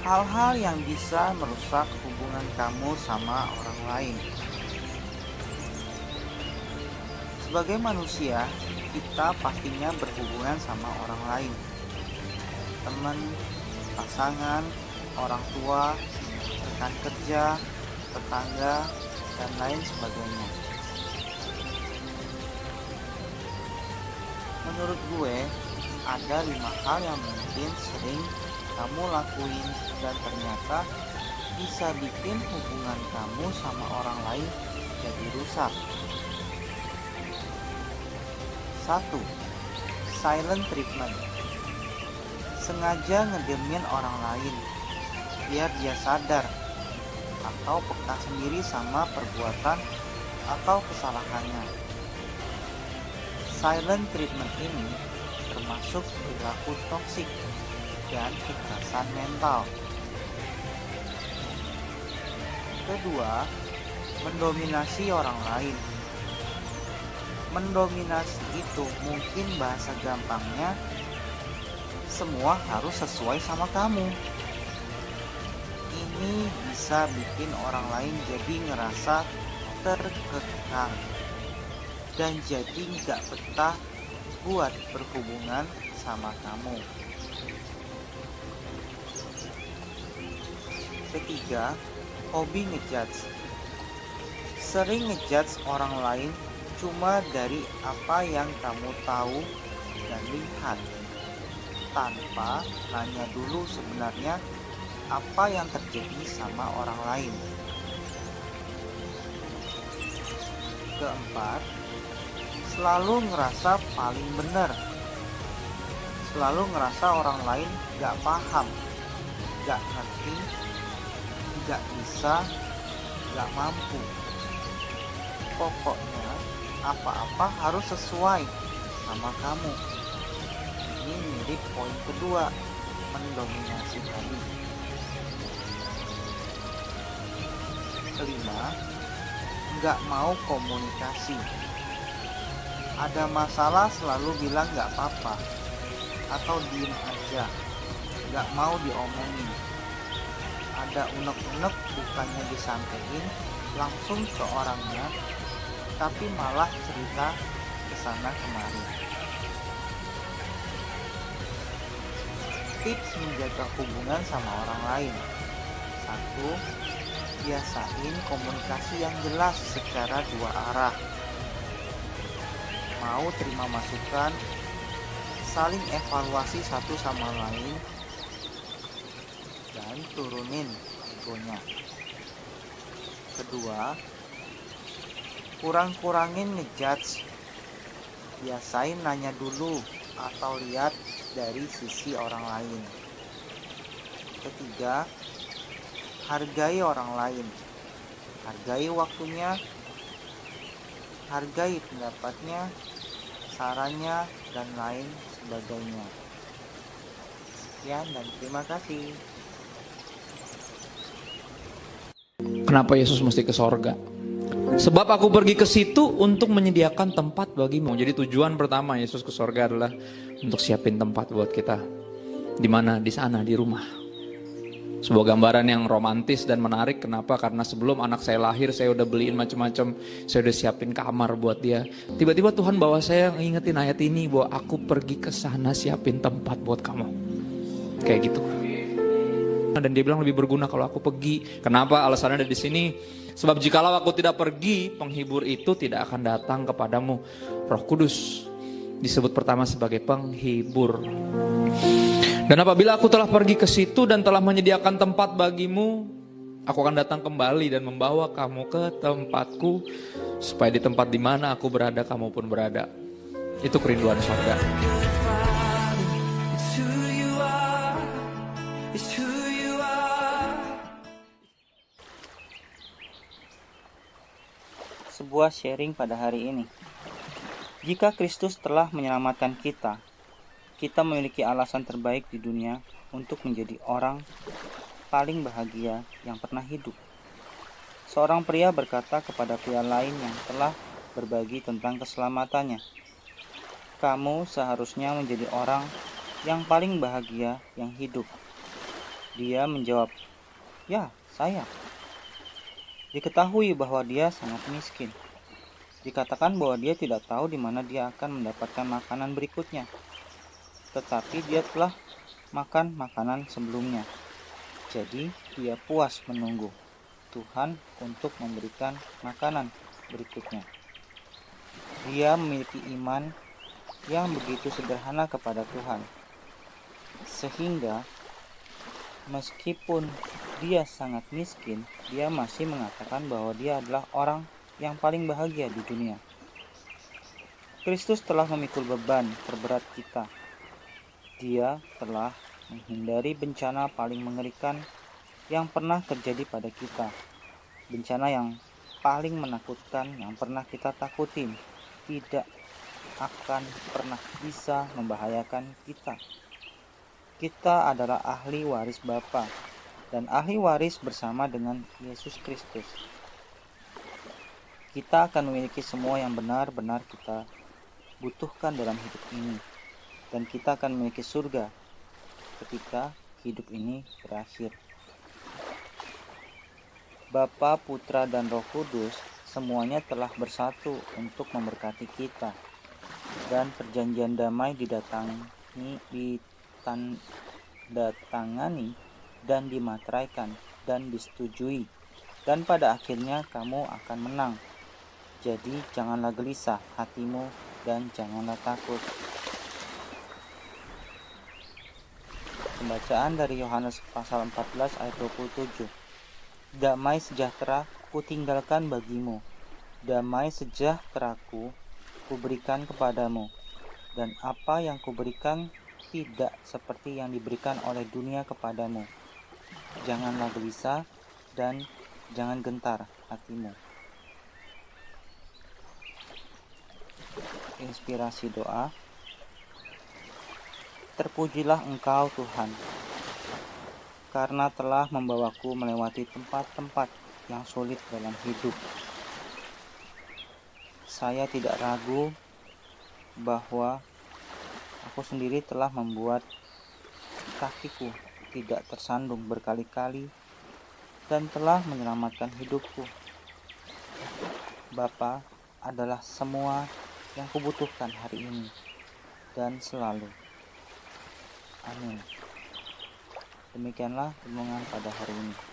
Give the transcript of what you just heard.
hal-hal yang bisa merusak hubungan kamu sama orang lain. Sebagai manusia, kita pastinya berhubungan sama orang lain. Teman, pasangan, orang tua, rekan kerja, tetangga, dan lain sebagainya. Menurut gue, ada 5 hal yang mungkin sering kamu lakuin dan ternyata bisa bikin hubungan kamu sama orang lain jadi rusak. 1. Silent treatment. Sengaja ngediemin orang lain biar dia sadar atau peka sendiri sama perbuatan atau kesalahannya. Silent treatment ini termasuk perilaku toksik dan kekerasan mental. Kedua, mendominasi orang lain. Mendominasi itu mungkin bahasa gampangnya semua harus sesuai sama kamu. Ini bisa bikin orang lain jadi ngerasa terkekang dan jadi gak betah buat berhubungan sama kamu. Ketiga, hobi ngejudge. Sering ngejudge orang lain cuma dari apa yang kamu tahu dan lihat, tanpa nanya dulu sebenarnya apa yang terjadi sama orang lain. Keempat, selalu ngerasa paling benar. Selalu ngerasa orang lain gak paham, gak ngerti, gak bisa, gak mampu. Pokoknya apa-apa harus sesuai sama kamu. Ini mirip poin kedua, mendominasi tadi. Kelima, gak mau komunikasi. Ada masalah selalu bilang gak apa-apa atau diem aja, gak mau diomongin. Ada unek-unek bukannya disampaikan langsung ke orangnya, tapi malah cerita kesana kemari. Tips menjaga hubungan sama orang lain. 1. Biasain komunikasi yang jelas secara 2 arah. Mau terima masukan, saling evaluasi satu sama lain, dan turunin egonya. Kedua, kurang-kurangin ngejudge. Biasain nanya dulu atau lihat dari sisi orang lain. Ketiga, hargai orang lain. Hargai waktunya, hargai pendapatnya, sarannya, dan lain sebagainya. Sekian dan terima kasih. Kenapa Yesus mesti ke sorga? Sebab aku pergi ke situ untuk menyediakan tempat bagimu. Jadi tujuan pertama Yesus ke sorga adalah untuk siapin tempat buat kita. Di mana? Di sana, di rumah. Sebuah gambaran yang romantis dan menarik. Kenapa? Karena sebelum anak saya lahir, saya udah beliin macam-macam. Saya udah siapin kamar buat dia. Tiba-tiba Tuhan bawa saya ngingetin ayat ini, bahwa aku pergi ke sana siapin tempat buat kamu. Kayak gitu. Dan dia bilang lebih berguna kalau aku pergi. Kenapa? Alasannya ada di sini. Sebab jikalau aku tidak pergi, penghibur itu tidak akan datang kepadamu. Roh Kudus disebut pertama sebagai penghibur. Dan apabila aku telah pergi ke situ dan telah menyediakan tempat bagimu, aku akan datang kembali dan membawa kamu ke tempatku, supaya di tempat di mana aku berada, kamu pun berada. Itu kerinduan surga. Sebuah sharing pada hari ini. Jika Kristus telah menyelamatkan kita, kita memiliki alasan terbaik di dunia untuk menjadi orang paling bahagia yang pernah hidup. Seorang pria berkata kepada pria lain yang telah berbagi tentang keselamatannya, "Kamu seharusnya menjadi orang yang paling bahagia yang hidup." Dia menjawab, "Ya, saya." Diketahui bahwa dia sangat miskin. Dikatakan bahwa dia tidak tahu di mana dia akan mendapatkan makanan berikutnya. Tetapi dia telah makan makanan sebelumnya. Jadi dia puas menunggu Tuhan untuk memberikan makanan berikutnya. Dia memiliki iman yang begitu sederhana kepada Tuhan, sehingga meskipun dia sangat miskin, dia masih mengatakan bahwa dia adalah orang yang paling bahagia di dunia. Kristus telah memikul beban terberat kita. Dia telah menghindari bencana paling mengerikan yang pernah terjadi pada kita. Bencana yang paling menakutkan yang pernah kita takutin tidak akan pernah bisa membahayakan kita. Kita adalah ahli waris Bapa dan ahli waris bersama dengan Yesus Kristus. Kita akan memiliki semua yang benar-benar kita butuhkan dalam hidup ini, dan kita akan memiliki surga ketika hidup ini berakhir. Bapa, Putra, dan Roh Kudus semuanya telah bersatu untuk memberkati kita, dan perjanjian damai ditandatangani dan dimateraikan dan disetujui, dan pada akhirnya kamu akan menang. Jadi janganlah gelisah hatimu dan janganlah takut. Pembacaan dari Yohanes pasal 14 ayat 27. Damai sejahtera kutinggalkan bagimu, damai sejahteraku kuberikan kepadamu, dan apa yang kuberikan tidak seperti yang diberikan oleh dunia kepadamu. Janganlah gelisah dan jangan gentar hatimu. Inspirasi doa. Terpujilah Engkau Tuhan, karena telah membawaku melewati tempat-tempat yang sulit dalam hidup. Saya tidak ragu bahwa aku sendiri telah membuat kakiku tidak tersandung berkali-kali dan telah menyelamatkan hidupku. Bapa adalah semua yang kubutuhkan hari ini dan selalu. Amin. Demikianlah renungan pada hari ini.